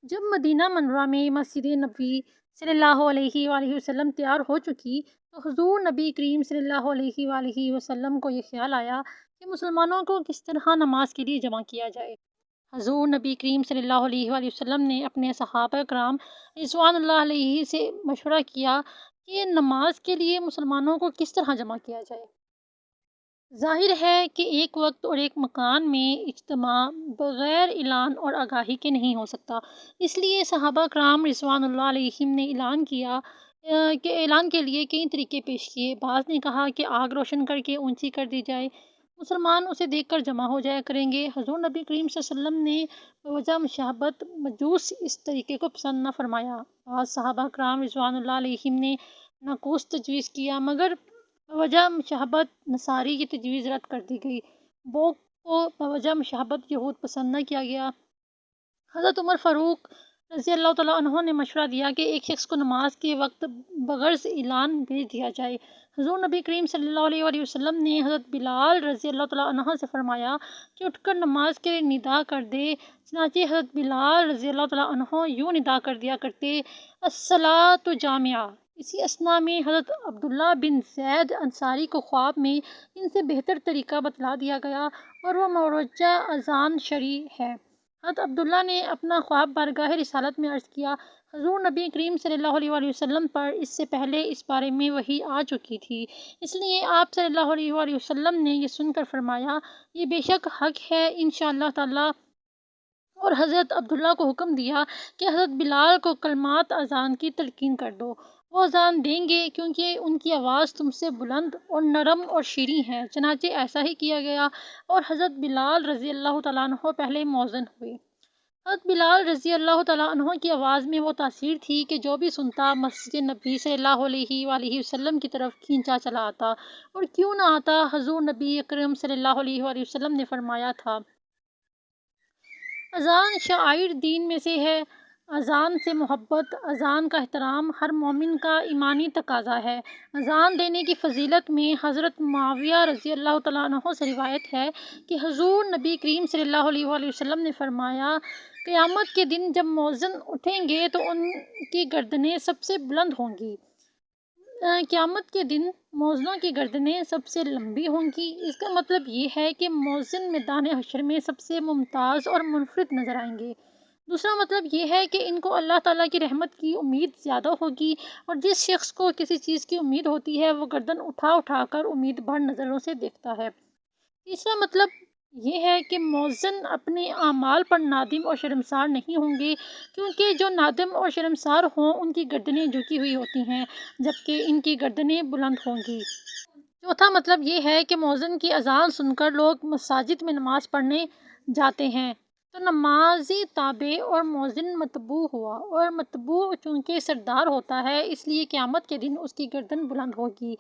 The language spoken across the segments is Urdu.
جب مدینہ منورہ میں مسجد نبوی صلی اللہ علیہ وآلہ وسلم تیار ہو چکی تو حضور نبی کریم صلی اللہ علیہ وآلہ وسلم کو یہ خیال آیا کہ مسلمانوں کو کس طرح نماز کے لیے جمع کیا جائے۔ حضور نبی کریم صلی اللہ علیہ وآلہ وسلم نے اپنے صحابہ کرام رضوان اللہ علیہ سے مشورہ کیا کہ نماز کے لیے مسلمانوں کو کس طرح جمع کیا جائے۔ ظاہر ہے کہ ایک وقت اور ایک مکان میں اجتماع بغیر اعلان اور آگاہی کے نہیں ہو سکتا، اس لیے صحابہ کرام رضوان اللہ علیہم نے اعلان کے لیے کئی طریقے پیش کیے۔ بعض نے کہا کہ آگ روشن کر کے اونچی کر دی جائے، مسلمان اسے دیکھ کر جمع ہو جایا کریں گے۔ حضور نبی کریم صلی اللہ علیہ وسلم نے بوجہ مشابہت مجوس اس طریقے کو پسند نہ فرمایا۔ بعض صحابہ کرام رضوان اللہ علیہم نے ناقوس تجویز کیا، مگر بوجہ مشابہت نصاری کی تجویز رد کر دی گئی۔ بوگ کو بوجہ مشابہت یہود پسند نہ کیا گیا۔ حضرت عمر فاروق رضی اللہ تعالیٰ عنہ نے مشورہ دیا کہ ایک شخص کو نماز کے وقت بغرض اعلان بھیج دیا جائے۔ حضور نبی کریم صلی اللہ علیہ وآلہ وسلم نے حضرت بلال رضی اللہ تعالیٰ عنہ سے فرمایا کہ اٹھ کر نماز کے لیے ندا کر دے، چنانچہ حضرت بلال رضی اللہ تعالیٰ عنہ یوں ندا کر دیا کرتے، الصلاۃ جامعہ۔ اسی اثناء میں حضرت عبداللہ بن زید انصاری کو خواب میں ان سے بہتر طریقہ بتلا دیا گیا اور وہ مروجہ اذان شرعی ہے۔ حضرت عبداللہ نے اپنا خواب بارگاہ رسالت میں عرض کیا۔ حضور نبی کریم صلی اللہ علیہ وآلہ وسلم پر اس سے پہلے اس بارے میں وحی آ چکی تھی، اس لیے آپ صلی اللہ علیہ وآلہ وسلم نے یہ سن کر فرمایا، یہ بے شک حق ہے انشاءاللہ تعالی، اور حضرت عبداللہ کو حکم دیا کہ حضرت بلال کو کلمات اذان کی تلقین کر دو، وہ اذان دیں گے کیونکہ ان کی آواز تم سے بلند اور نرم اور شیریں ہے۔ چنانچہ ایسا ہی کیا گیا اور حضرت بلال رضی اللہ تعالیٰ عنہ پہلے مؤذن ہوئے۔ حضرت بلال رضی اللہ تعالیٰ عنہ کی آواز میں وہ تاثیر تھی کہ جو بھی سنتا مسجد نبی صلی اللہ علیہ وآلہ وسلم کی طرف کھینچا چلا آتا، اور کیوں نہ آتا، حضور نبی اکرم صلی اللہ علیہ وآلہ وسلم نے فرمایا تھا، اذان شعائر دین میں سے ہے، اذان سے محبت، اذان کا احترام ہر مومن کا ایمانی تقاضا ہے۔ اذان دینے کی فضیلت میں حضرت معاویہ رضی اللہ تعالیٰ عنہ سے روایت ہے کہ حضور نبی کریم صلی اللہ علیہ وآلہ وسلم نے فرمایا، قیامت کے دن جب مؤذن اٹھیں گے تو ان کی گردنیں سب سے بلند ہوں گی۔ قیامت کے دن مؤذنوں کی گردنیں سب سے لمبی ہوں گی۔ اس کا مطلب یہ ہے کہ مؤذن میدان حشر میں سب سے ممتاز اور منفرد نظر آئیں گے۔ دوسرا مطلب یہ ہے کہ ان کو اللہ تعالیٰ کی رحمت کی امید زیادہ ہوگی، اور جس شخص کو کسی چیز کی امید ہوتی ہے وہ گردن اٹھا اٹھا کر امید بھر نظروں سے دیکھتا ہے۔ تیسرا مطلب یہ ہے کہ مؤذن اپنے اعمال پر نادم اور شرمسار نہیں ہوں گے، کیونکہ جو نادم اور شرمسار ہوں ان کی گردنیں جھکی ہوئی ہوتی ہیں، جبکہ ان کی گردنیں بلند ہوں گی۔ چوتھا مطلب یہ ہے کہ مؤذن کی اذان سن کر لوگ مساجد میں نماز پڑھنے جاتے ہیں، تو نمازی تابع اور مؤذن متبوع ہوا، اور متبوع چونکہ سردار ہوتا ہے اس لیے قیامت کے دن اس کی گردن بلند ہوگی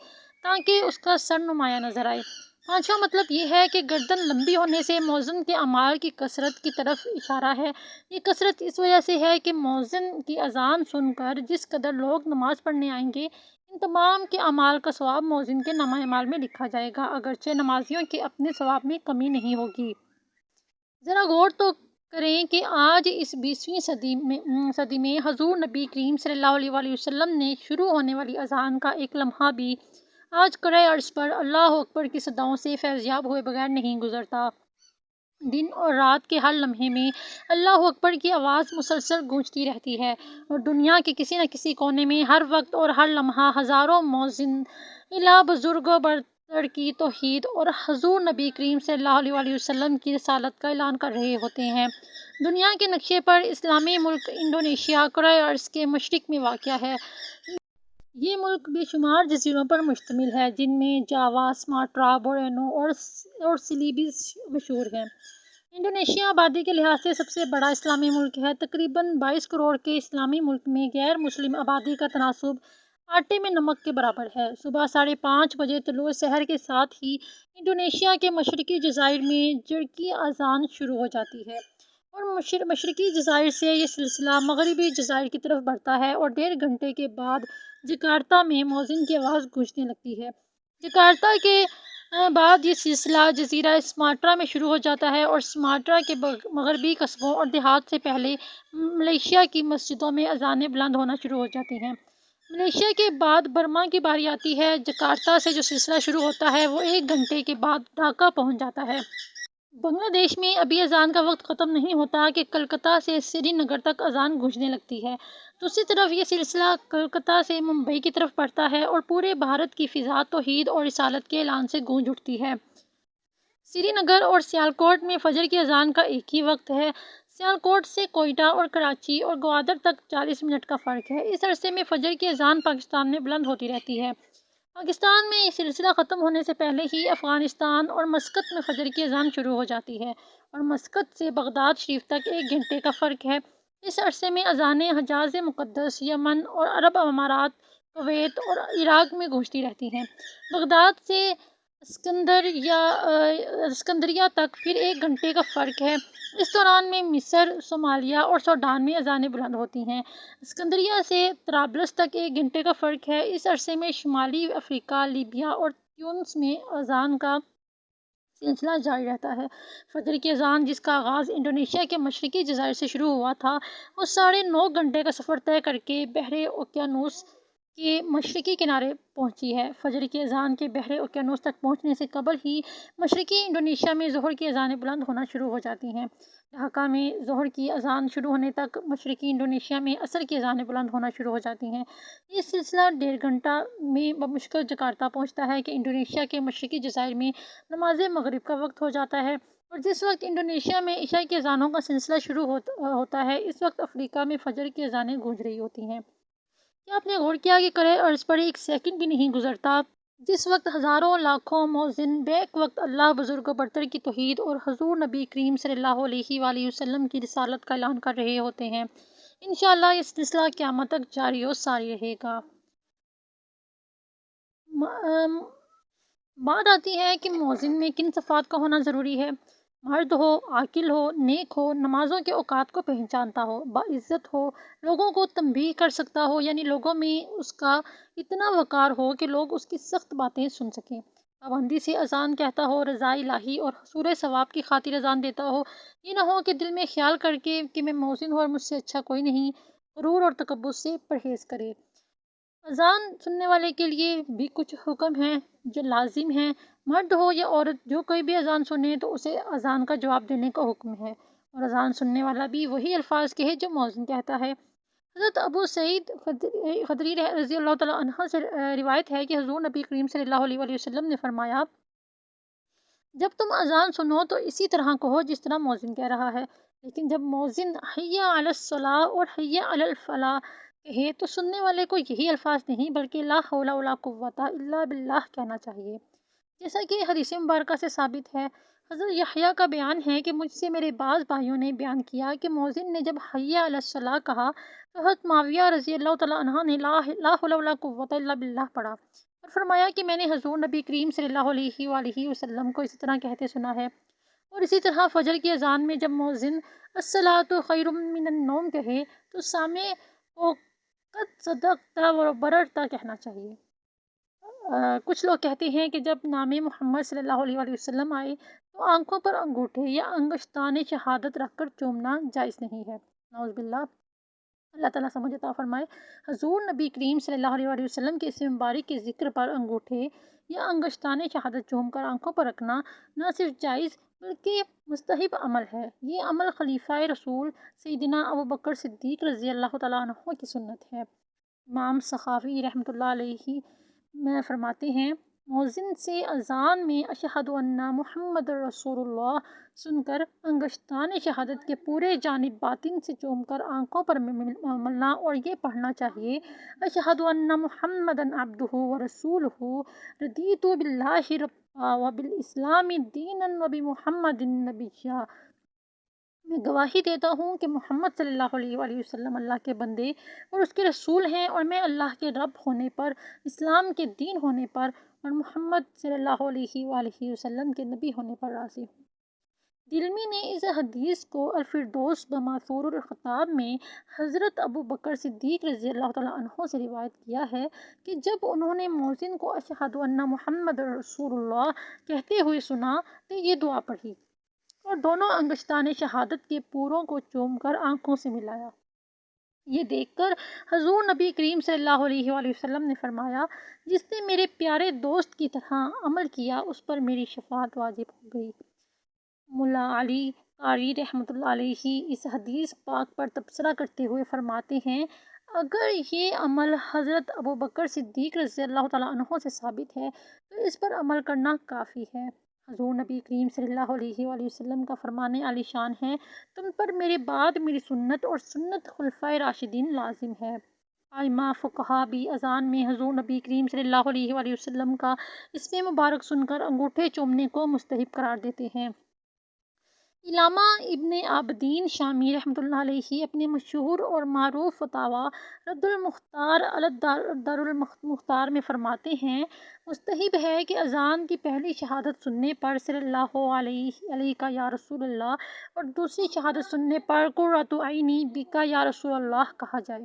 تاکہ اس کا سر نمایاں نظر آئے۔ پانچواں مطلب یہ ہے کہ گردن لمبی ہونے سے مؤذن کے اعمال کی کثرت کی طرف اشارہ ہے۔ یہ کثرت اس وجہ سے ہے کہ مؤذن کی اذان سن کر جس قدر لوگ نماز پڑھنے آئیں گے، ان تمام کے اعمال کا ثواب مؤذن کے نامہ اعمال میں لکھا جائے گا، اگرچہ نمازیوں کے اپنے ثواب میں کمی نہیں ہوگی۔ ذرا غور تو کریں کہ آج اس 20ویں صدی میں حضور نبی کریم صلی اللہ علیہ وآلہ وسلم نے شروع ہونے والی اذان کا ایک لمحہ بھی آج کرۂ ارض پر اللہ اکبر کی صداؤں سے فیضیاب ہوئے بغیر نہیں گزرتا۔ دن اور رات کے ہر لمحے میں اللہ اکبر کی آواز مسلسل گونجتی رہتی ہے، اور دنیا کے کسی نہ کسی کونے میں ہر وقت اور ہر لمحہ ہزاروں مؤذن اعلیٰ بزرگ و برتر کی توحید اور حضور نبی کریم صلی اللہ علیہ وآلہ وسلم کی رسالت کا اعلان کر رہے ہوتے ہیں۔ دنیا کے نقشے پر اسلامی ملک انڈونیشیا کرۂ ارض کے مشرق میں واقع ہے۔ یہ ملک بے شمار جزیروں پر مشتمل ہے، جن میں جاوا، سماٹرا، بورنیو اور سیلیبس مشہور ہیں۔ انڈونیشیا آبادی کے لحاظ سے سب سے بڑا اسلامی ملک ہے۔ تقریباً 22 کروڑ کے اسلامی ملک میں غیر مسلم آبادی کا تناسب آٹے میں نمک کے برابر ہے۔ صبح 5:30 بجے طلوع سحر کے ساتھ ہی انڈونیشیا کے مشرقی جزائر میں جڑکی اذان شروع ہو جاتی ہے، اور مشرقی جزائر سے یہ سلسلہ مغربی جزائر کی طرف بڑھتا ہے، اور 1.5 گھنٹے کے بعد جکارتہ میں مؤذن کی آواز گونجنے لگتی ہے۔ جکارتہ کے بعد یہ سلسلہ جزیرہ سماٹرا میں شروع ہو جاتا ہے اور سماٹرا کے مغربی قصبوں اور دیہات سے پہلے ملیشیا کی مسجدوں میں اذانیں بلند ہونا شروع ہو جاتی ہیں۔ ملیشیا کے بعد برما کی باری آتی ہے۔ جکارتہ سے جو سلسلہ شروع ہوتا ہے وہ 1 گھنٹے کے بعد ڈھاکہ پہنچ جاتا ہے۔ بنگلہ دیش میں ابھی اذان کا وقت ختم نہیں ہوتا کہ کلکتہ سے سری نگر تک اذان گونجنے لگتی ہے۔ دوسری طرف یہ سلسلہ کلکتہ سے ممبئی کی طرف بڑھتا ہے اور پورے بھارت کی فضا توحید اور رسالت کے اعلان سے گونج اٹھتی ہے۔ سری نگر اور سیالکوٹ میں فجر کی اذان کا ایک ہی وقت ہے۔ سیالکوٹ سے کوئٹہ اور کراچی اور گوادر تک 40 منٹ کا فرق ہے۔ اس عرصے میں فجر کی اذان پاکستان میں بلند ہوتی رہتی ہے۔ پاکستان میں یہ سلسلہ ختم ہونے سے پہلے ہی افغانستان اور مسقط میں فجر کی اذان شروع ہو جاتی ہے اور مسقط سے بغداد شریف تک 1 گھنٹے کا فرق ہے۔ اس عرصے میں اذانیں حجاز مقدس، یمن اور عرب امارات، کویت اور عراق میں گونجتی رہتی ہیں۔ بغداد سے اسکندریہ تک پھر 1 گھنٹے کا فرق ہے۔ اس دوران میں مصر، صومالیہ اور سوڈان میں اذانیں بلند ہوتی ہیں۔ اسکندریہ سے طرابلس تک 1 گھنٹے کا فرق ہے۔ اس عرصے میں شمالی افریقہ، لیبیا اور تیونس میں اذان کا سلسلہ جاری رہتا ہے۔ فجر کی اذان، جس کا آغاز انڈونیشیا کے مشرقی جزائر سے شروع ہوا تھا، وہ 9.5 گھنٹے کا سفر طے کر کے بحر اوقیانوس کے مشرقی کنارے پہنچی ہے۔ فجر کی اذان کے بحر اوقیانوس تک پہنچنے سے قبل ہی مشرقی انڈونیشیا میں ظہر کی اذانیں بلند ہونا شروع ہو جاتی ہیں۔ ڈھاکہ میں ظہر کی اذان شروع ہونے تک مشرقی انڈونیشیا میں عصر کی اذانیں بلند ہونا شروع ہو جاتی ہیں۔ یہ سلسلہ 1.5 گھنٹہ میں بمشکل جکارتہ پہنچتا ہے کہ انڈونیشیا کے مشرقی جزائر میں نماز مغرب کا وقت ہو جاتا ہے، اور جس وقت انڈونیشیا میں عشاء کی اذانوں کا سلسلہ شروع ہوتا ہے، اس وقت افریقہ میں فجر کی اذانیں گونج رہی ہوتی ہیں۔ کیا آپ نے غور کیا کہ کرے ارض پر 1 سیکنڈ بھی نہیں گزرتا جس وقت ہزاروں لاکھوں مؤذن بیک وقت اللہ بزرگ و برتر کی توحید اور حضور نبی کریم صلی اللہ علیہ وآلہ وسلم کی رسالت کا اعلان کر رہے ہوتے ہیں۔ انشاءاللہ یہ سلسلہ قیامت تک جاری و ساری رہے گا۔ بات آتی ہے کہ مؤذن میں کن صفات کا ہونا ضروری ہے۔ مرد ہو، عاقل ہو، نیک ہو، نمازوں کے اوقات کو پہچانتا ہو، باعزت ہو، لوگوں کو تنبیہ کر سکتا ہو، یعنی لوگوں میں اس کا اتنا وقار ہو کہ لوگ اس کی سخت باتیں سن سکیں، پابندی سے اذان کہتا ہو، رضا الہی اور حصول ثواب کی خاطر اذان دیتا ہو، یہ نہ ہو کہ دل میں خیال کر کے کہ میں مؤذن ہوں اور مجھ سے اچھا کوئی نہیں، غرور اور تکبر سے پرہیز کرے۔ اذان سننے والے کے لیے بھی کچھ حکم ہیں جو لازم ہیں۔ مرد ہو یا عورت، جو کوئی بھی اذان سنے تو اسے اذان کا جواب دینے کا حکم ہے، اور اذان سننے والا بھی وہی الفاظ کہے جو مؤذن کہتا ہے۔ حضرت ابو سعید خدری رضی اللہ تعالیٰ عنہ سے روایت ہے کہ حضور نبی کریم صلی اللہ علیہ وآلہ وسلم نے فرمایا، جب تم اذان سنو تو اسی طرح کہو جس طرح مؤذن کہہ رہا ہے، لیکن جب مؤذن حی علی الصلاۃ اور حی علی الفلاح کہے تو سننے والے کو یہی الفاظ نہیں بلکہ لا حول ولا قوت الا باللہ کہنا چاہیے۔ جیسا کہ حدیث مبارکہ سے ثابت ہے، حضرت یحییٰ کا بیان ہے کہ مجھ سے میرے بعض بھائیوں نے بیان کیا کہ مؤذن نے جب حی علی الصلاۃ کہا تو حضرت معاویہ رضی اللہ تعالیٰ عنہ نے لا حول ولا قوت الا باللہ پڑھا، اور فرمایا کہ میں نے حضور نبی کریم صلی اللہ علیہ وآلہ وسلم کو اسی طرح کہتے سنا ہے۔ اور اسی طرح فجر کی اذان میں جب مؤذن الصلاۃ خیر من النوم کہے تو سامع کو قد صدقت و بررت کہنا چاہیے۔ کچھ لوگ کہتے ہیں کہ جب نام محمد صلی اللہ علیہ وآلہ وسلم آئے تو آنکھوں پر انگوٹھے یا انگشتان شہادت رکھ کر چومنا جائز نہیں ہے، نعوذ باللہ۔ اللہ تعالیٰ سمجھ عطا فرمائے۔ حضور نبی کریم صلی اللہ علیہ وآلہ وسلم کے اسم مبارک کے ذکر پر انگوٹھے یا انگشتان شہادت چوم کر آنکھوں پر رکھنا نہ صرف جائز بلکہ مستحب عمل ہے۔ یہ عمل خلیفہ رسول سیدنا ابوبکر صدیق رضی اللہ تعالیٰ عنہ کی سنت ہے۔ امام سخاوی رحمۃ اللہ علیہ میں فرماتے ہیں، مؤذن سے اذان میں اشہد ان محمد رسول اللہ سن کر انگشتان شہادت کے پورے جانب باطن سے چوم کر آنکھوں پر ملنا اور یہ پڑھنا چاہیے، اشہد ان محمدً عبدہ ورسولہ رضیت باللہ ربا وبالاسلام دینا وبمحمد نبیّا۔ میں گواہی دیتا ہوں کہ محمد صلی اللہ علیہ وآلہ وسلم اللہ کے بندے اور اس کے رسول ہیں، اور میں اللہ کے رب ہونے پر، اسلام کے دین ہونے پر اور محمد صلی اللہ علیہ وآلہ وسلم کے نبی ہونے پر راضی ہوں۔ دلمی نے اس حدیث کو الفردوس بماثور الخطاب میں حضرت ابو بکر صدیق رضی اللہ تعالیٰ عنہ سے روایت کیا ہے کہ جب انہوں نے مؤذن کو اشہد ان محمد رسول اللہ کہتے ہوئے سنا تو یہ دعا پڑھی اور دونوں انگشتان شہادت کے پوروں کو چوم کر آنکھوں سے ملایا۔ یہ دیکھ کر حضور نبی کریم صلی اللہ علیہ وآلہ وسلم نے فرمایا، جس نے میرے پیارے دوست کی طرح عمل کیا اس پر میری شفاعت واجب ہو گئی۔ ملا علی قاری رحمۃ اللہ علیہ اس حدیث پاک پر تبصرہ کرتے ہوئے فرماتے ہیں، اگر یہ عمل حضرت ابو بکر صدیق رضی اللہ تعالیٰ عنہ سے ثابت ہے تو اس پر عمل کرنا کافی ہے۔ حضور نبی کریم صلی اللہ علیہ وآلہ وسلم کا فرمان عالی شان ہے، تم پر میرے بعد میری سنت اور سنت خلفائے راشدین لازم ہے۔ ائمہ فقہا بھی اذان میں حضور نبی کریم صلی اللہ علیہ وآلہ وسلم کا اسم مبارک سن کر انگوٹھے چومنے کو مستحب قرار دیتے ہیں۔ علامہ ابن عابدین شامی رحمۃ اللہ علیہ اپنے مشہور اور معروف فتاویٰ رد المختار علی الدر المختار میں فرماتے ہیں، مستحب ہے کہ اذان کی پہلی شہادت سننے پر صلی اللہ علیہ کا یا رسول اللہ اور دوسری شہادت سننے پر قرۃ عینی بکا یا رسول اللہ کہا جائے،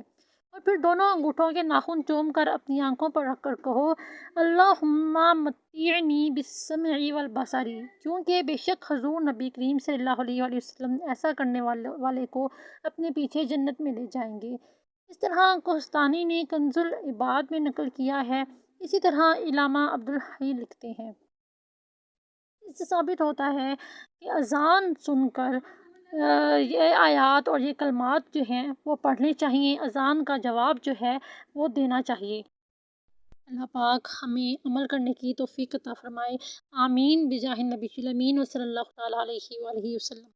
اور پھر دونوں انگوٹھوں کے ناخن چوم کر اپنی آنکھوں پر رکھ کر کہو، اللہم متعنی بالسمع والبصر، کیونکہ بے شک حضور نبی کریم صلی اللہ علیہ وآلہ وسلم ایسا کرنے والے کو اپنے پیچھے جنت میں لے جائیں گے۔ اس طرح کوہستانی نے کنز العباد میں نقل کیا ہے۔ اسی طرح علامہ عبدالحی لکھتے ہیں، اس سے ثابت ہوتا ہے کہ اذان سن کر یہ آیات اور یہ کلمات جو ہیں وہ پڑھنے چاہیے، اذان کا جواب جو ہے وہ دینا چاہیے۔ اللہ پاک ہمیں عمل کرنے کی توفیق عطا فرمائے، آمین بجاہ النبی الامین و صلی اللہ تعالیٰ علیہ وآلہ وسلم۔